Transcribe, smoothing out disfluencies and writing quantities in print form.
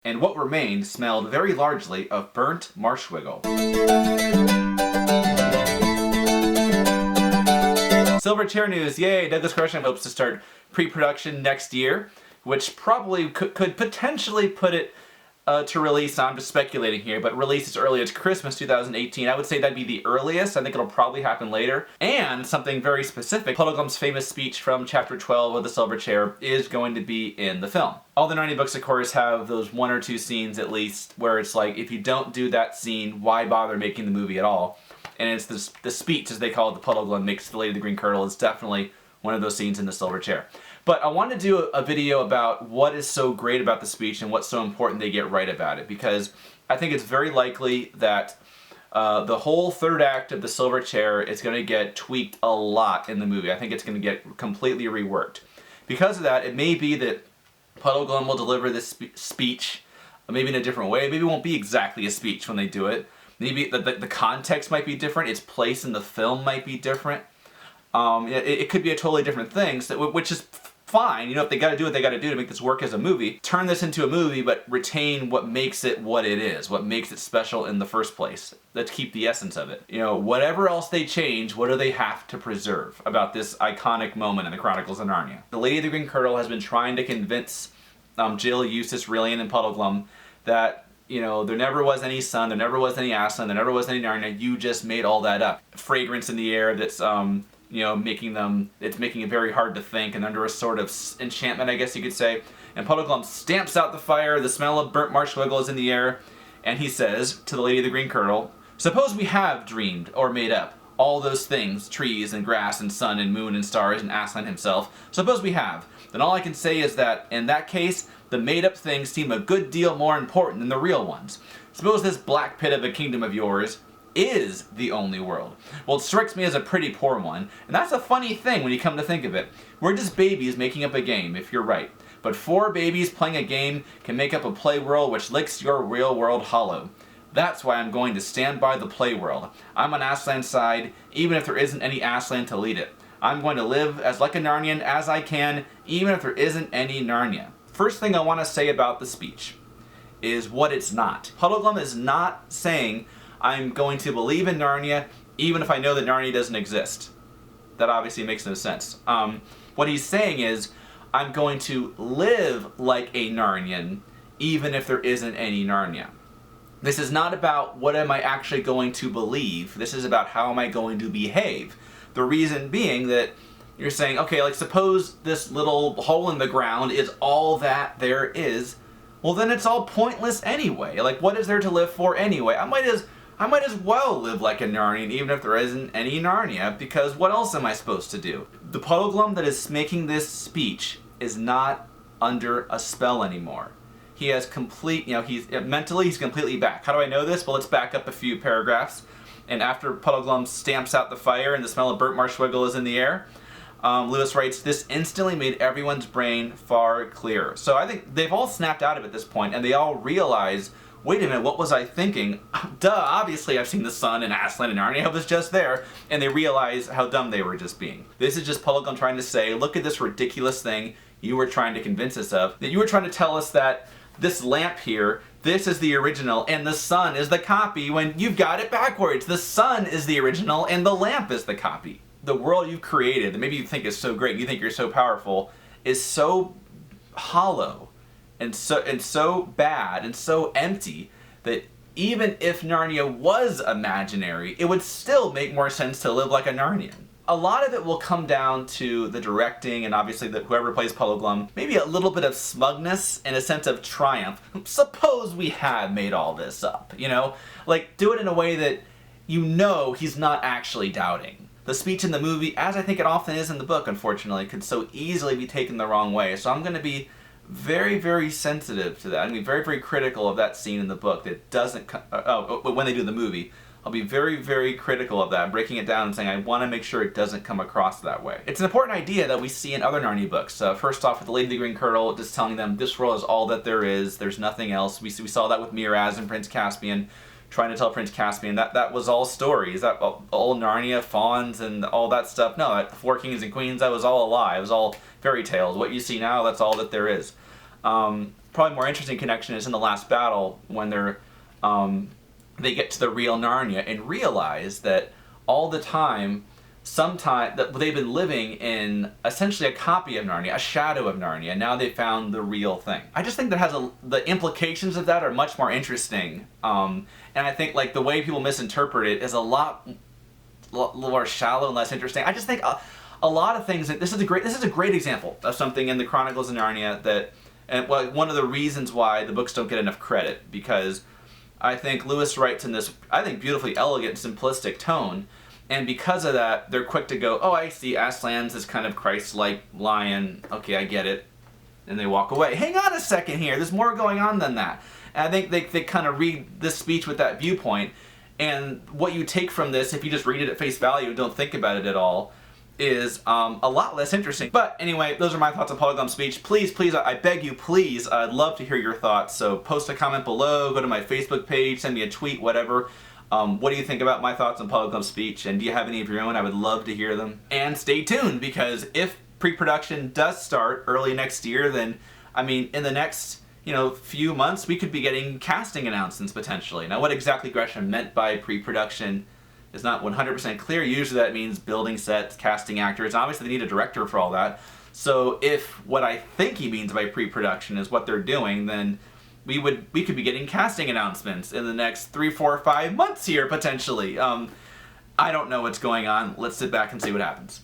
and what remained smelled very largely of burnt marshwiggle. Silver Chair news, yay! Douglas Gresham hopes to start pre-production next year, which probably could potentially put it to release, I'm just speculating here, but release as early as Christmas 2018. I would say that'd be the earliest. I think it'll probably happen later. And something very specific, Puddleglum's famous speech from chapter 12 of The Silver Chair is going to be in the film. All the Narnia books, of course, have those 1 or 2 scenes at least where it's like, if you don't do that scene, why bother making the movie at all? And it's the speech, as they call it, the Puddleglum makes the Lady of the Green Kirtle, is definitely one of those scenes in The Silver Chair. But I want to do a video about what is so great about the speech and what's so important they get right about it, because I think it's very likely that the whole third act of The Silver Chair is going to get tweaked a lot in the movie. I think it's going to get completely reworked. Because of that, it may be that Puddleglum will deliver this speech maybe in a different way. Maybe it won't be exactly a speech when they do it. Maybe the context might be different, its place in the film might be different. It could be a totally different thing, which is fine. You know, if they gotta do what they gotta do to make this work as a movie, turn this into a movie, but retain what makes it what it is, what makes it special in the first place. Let's keep the essence of it. You know, whatever else they change, what do they have to preserve about this iconic moment in the Chronicles of Narnia? The Lady of the Green Kirtle has been trying to convince Jill, Eustace, Rilian, and Puddleglum that, you know, there never was any sun, there never was any Aslan, there never was any Narnia, you just made all that up. Fragrance in the air that's, you know, making it very hard to think, and under a sort of enchantment, I guess you could say. And Puddleglum stamps out the fire, the smell of burnt marshwiggle is in the air, and he says to the Lady of the Green Kirtle, suppose we have dreamed or made up all those things, trees and grass and sun and moon and stars and Aslan himself, suppose we have, then all I can say is that, in that case, the made-up things seem a good deal more important than the real ones. Suppose this black pit of a kingdom of yours is the only world. Well, it strikes me as a pretty poor one, and that's a funny thing when you come to think of it. We're just babies making up a game, if you're right. But 4 babies playing a game can make up a play world which licks your real world hollow. That's why I'm going to stand by the play world. I'm on Aslan's side, even if there isn't any Aslan to lead it. I'm going to live as like a Narnian as I can, even if there isn't any Narnia. First thing I want to say about the speech is what it's not. Puddleglum is not saying, I'm going to believe in Narnia even if I know that Narnia doesn't exist. That obviously makes no sense. What he's saying is, I'm going to live like a Narnian even if there isn't any Narnia. This is not about what am I actually going to believe. This is about how am I going to behave. The reason being that you're saying, okay, like suppose this little hole in the ground is all that there is. Well, then it's all pointless anyway. Like, what is there to live for anyway? I might as well live like a Narnian even if there isn't any Narnia, because what else am I supposed to do? The Puddleglum that is making this speech is not under a spell anymore. He has complete, you know, he's completely back. How do I know this? Well, let's back up a few paragraphs. And after Puddleglum stamps out the fire and the smell of burnt marshwiggle is in the air, Lewis writes, this instantly made everyone's brain far clearer. So I think they've all snapped out of it at this point, and they all realize, wait a minute, what was I thinking? Duh, obviously I've seen the sun and Aslan and Narnia, I was just there. And they realize how dumb they were just being. This is just Puddleglum trying to say, look at this ridiculous thing you were trying to convince us of. That you were trying to tell us that this lamp here, this is the original and the sun is the copy, when you've got it backwards. The sun is the original and the lamp is the copy. The world you've created that maybe you think is so great, you think you're so powerful, is so hollow and so bad and so empty that even if Narnia was imaginary, it would still make more sense to live like a Narnian. A lot of it will come down to the directing and obviously whoever plays Puddleglum, maybe a little bit of smugness and a sense of triumph. Suppose we had made all this up, you know? Like, do it in a way that you know he's not actually doubting. The speech in the movie, as I think it often is in the book, unfortunately, could so easily be taken the wrong way. So I'm going to be very, very sensitive to that. I'm going to be very, very critical of that scene in the book that doesn't, when they do the movie. I'll be very, very critical of that, breaking it down and saying I want to make sure it doesn't come across that way. It's an important idea that we see in other Narnia books. First off, with the Lady of the Green Kirtle, just telling them this world is all that there is, there's nothing else. We saw that with Miraz and Prince Caspian, trying to tell Prince Caspian that was all stories, that all Narnia, fawns, and all that stuff. No, the 4 kings and queens, that was all a lie. It was all fairy tales. What you see now, that's all that there is. probably more interesting connection is in the last battle when they get to the real Narnia and realize that all the time, sometime that they've been living in essentially a copy of Narnia, a shadow of Narnia. Now they found the real thing. I just think that the implications of that are much more interesting, and I think like the way people misinterpret it is a lot more shallow and less interesting. I just think a lot of things. This is a great example of something in the Chronicles of Narnia that, and one of the reasons why the books don't get enough credit, because I think Lewis writes in this, I think, beautifully elegant, simplistic tone. And because of that, they're quick to go, oh, I see, Aslan's this kind of Christ-like lion. Okay, I get it. And they walk away. Hang on a second here. There's more going on than that. And I think they kind of read this speech with that viewpoint. And what you take from this, if you just read it at face value and don't think about it at all, is a lot less interesting. But anyway, those are my thoughts on Puddleglum's speech. Please, I beg you, please, I'd love to hear your thoughts. So post a comment below, go to my Facebook page, send me a tweet, whatever. What do you think about my thoughts on Puddleglum's speech? And do you have any of your own? I would love to hear them. And stay tuned, because if pre-production does start early next year, then, I mean, in the next, few months, we could be getting casting announcements potentially. Now, what exactly Gresham meant by pre-production is not 100% clear. Usually that means building sets, casting actors. Obviously they need a director for all that. So if what I think he means by pre-production is what they're doing, then we could be getting casting announcements in the next 3, 4, 5 months here, potentially. I don't know what's going on. Let's sit back and see what happens.